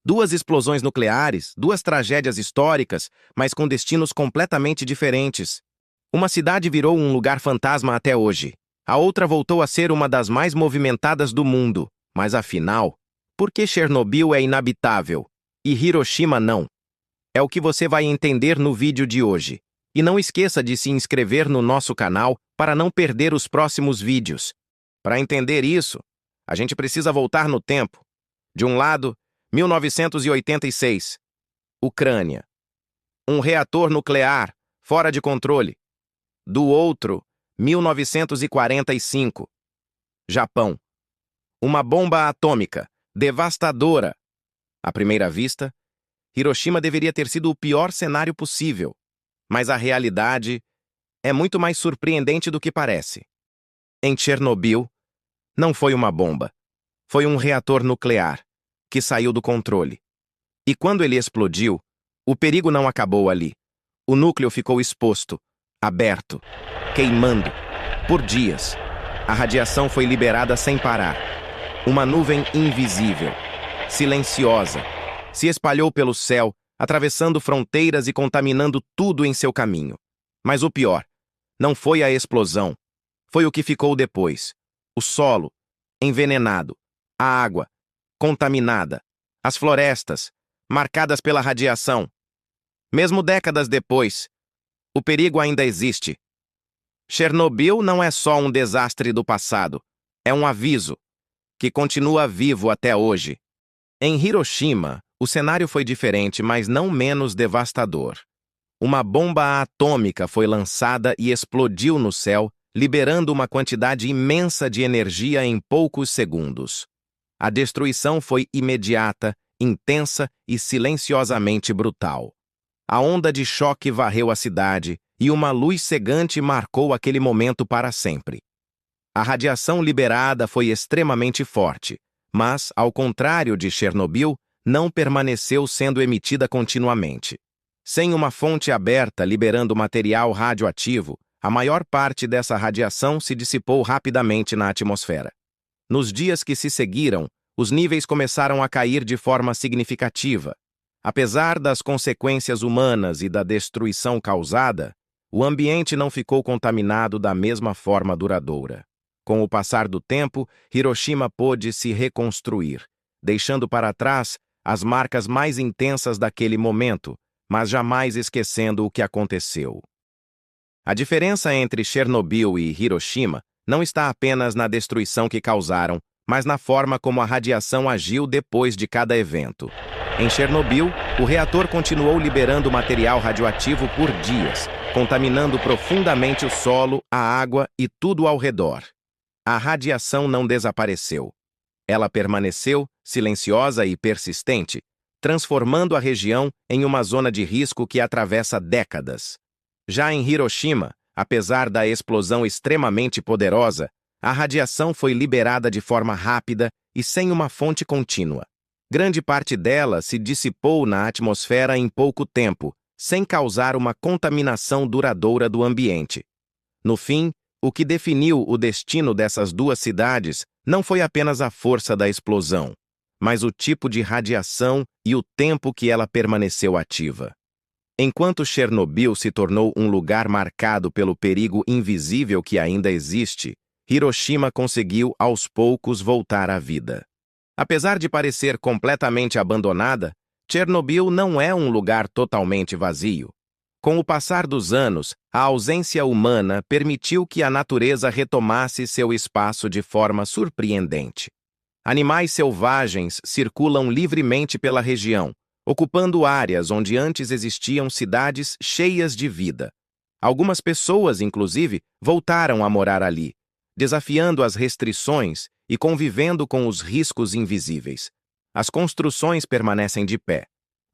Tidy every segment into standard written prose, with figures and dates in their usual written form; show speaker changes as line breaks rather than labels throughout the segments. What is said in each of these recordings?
Duas explosões nucleares, duas tragédias históricas, mas com destinos completamente diferentes. Uma cidade virou um lugar fantasma até hoje. A outra voltou a ser uma das mais movimentadas do mundo. Mas afinal, por que Chernobyl é inabitável e Hiroshima não? É o que você vai entender no vídeo de hoje. E não esqueça de se inscrever no nosso canal para não perder os próximos vídeos. Para entender isso, a gente precisa voltar no tempo. De um lado, 1986, Ucrânia. Um reator nuclear, fora de controle. Do outro, 1945, Japão. Uma bomba atômica, devastadora. À primeira vista, Hiroshima deveria ter sido o pior cenário possível. Mas a realidade é muito mais surpreendente do que parece. Em Chernobyl, não foi uma bomba. Foi um reator nuclear, que saiu do controle. E quando ele explodiu, o perigo não acabou ali. O núcleo ficou exposto, aberto, queimando, por dias. A radiação foi liberada sem parar. Uma nuvem invisível, silenciosa, se espalhou pelo céu, atravessando fronteiras e contaminando tudo em seu caminho. Mas o pior, não foi a explosão. Foi o que ficou depois. O solo, envenenado. A água, contaminada. As florestas, marcadas pela radiação. Mesmo décadas depois, o perigo ainda existe. Chernobyl não é só um desastre do passado. É um aviso, que continua vivo até hoje. Em Hiroshima, o cenário foi diferente, mas não menos devastador. Uma bomba atômica foi lançada e explodiu no céu, liberando uma quantidade imensa de energia em poucos segundos. A destruição foi imediata, intensa e silenciosamente brutal. A onda de choque varreu a cidade e uma luz cegante marcou aquele momento para sempre. A radiação liberada foi extremamente forte, mas, ao contrário de Chernobyl, não permaneceu sendo emitida continuamente. Sem uma fonte aberta liberando material radioativo, a maior parte dessa radiação se dissipou rapidamente na atmosfera. Nos dias que se seguiram, os níveis começaram a cair de forma significativa. Apesar das consequências humanas e da destruição causada, o ambiente não ficou contaminado da mesma forma duradoura. Com o passar do tempo, Hiroshima pôde se reconstruir, deixando para trás as marcas mais intensas daquele momento, mas jamais esquecendo o que aconteceu. A diferença entre Chernobyl e Hiroshima não está apenas na destruição que causaram, mas na forma como a radiação agiu depois de cada evento. Em Chernobyl, o reator continuou liberando material radioativo por dias, contaminando profundamente o solo, a água e tudo ao redor. A radiação não desapareceu. Ela permaneceu, silenciosa e persistente, transformando a região em uma zona de risco que atravessa décadas. Já em Hiroshima, apesar da explosão extremamente poderosa, a radiação foi liberada de forma rápida e sem uma fonte contínua. Grande parte dela se dissipou na atmosfera em pouco tempo, sem causar uma contaminação duradoura do ambiente. No fim, o que definiu o destino dessas duas cidades não foi apenas a força da explosão, mas o tipo de radiação e o tempo que ela permaneceu ativa. Enquanto Chernobyl se tornou um lugar marcado pelo perigo invisível que ainda existe, Hiroshima conseguiu aos poucos voltar à vida. Apesar de parecer completamente abandonada, Chernobyl não é um lugar totalmente vazio. Com o passar dos anos, a ausência humana permitiu que a natureza retomasse seu espaço de forma surpreendente. Animais selvagens circulam livremente pela região, ocupando áreas onde antes existiam cidades cheias de vida. Algumas pessoas, inclusive, voltaram a morar ali, desafiando as restrições e convivendo com os riscos invisíveis. As construções permanecem de pé,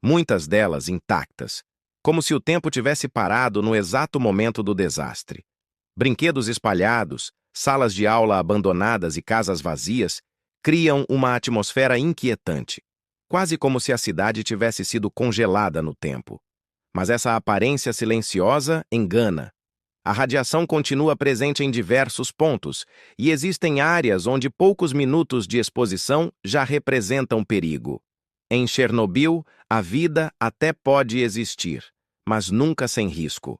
muitas delas intactas, como se o tempo tivesse parado no exato momento do desastre. Brinquedos espalhados, salas de aula abandonadas e casas vazias criam uma atmosfera inquietante, quase como se a cidade tivesse sido congelada no tempo. Mas essa aparência silenciosa engana. A radiação continua presente em diversos pontos, e existem áreas onde poucos minutos de exposição já representam perigo. Em Chernobyl, a vida até pode existir, mas nunca sem risco.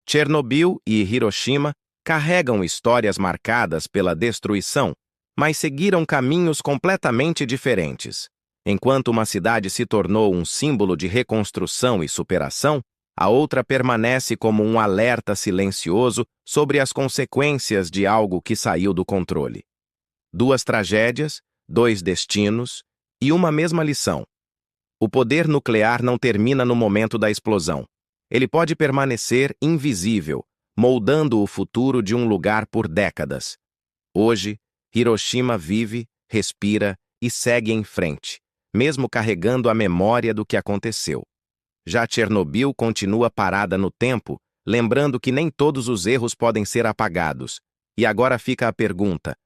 Chernobyl e Hiroshima carregam histórias marcadas pela destruição, mas seguiram caminhos completamente diferentes. Enquanto uma cidade se tornou um símbolo de reconstrução e superação, a outra permanece como um alerta silencioso sobre as consequências de algo que saiu do controle. Duas tragédias, dois destinos e uma mesma lição. O poder nuclear não termina no momento da explosão. Ele pode permanecer invisível, moldando o futuro de um lugar por décadas. Hoje, Hiroshima vive, respira e segue em frente, mesmo carregando a memória do que aconteceu. Já Chernobyl continua parada no tempo, lembrando que nem todos os erros podem ser apagados. E agora fica a pergunta: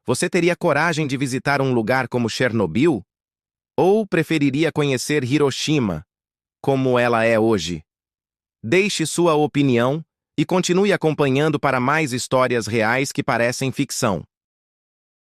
você teria coragem de visitar um lugar como Chernobyl? Ou preferiria conhecer Hiroshima, como ela é hoje? Deixe sua opinião e continue acompanhando para mais histórias reais que parecem ficção.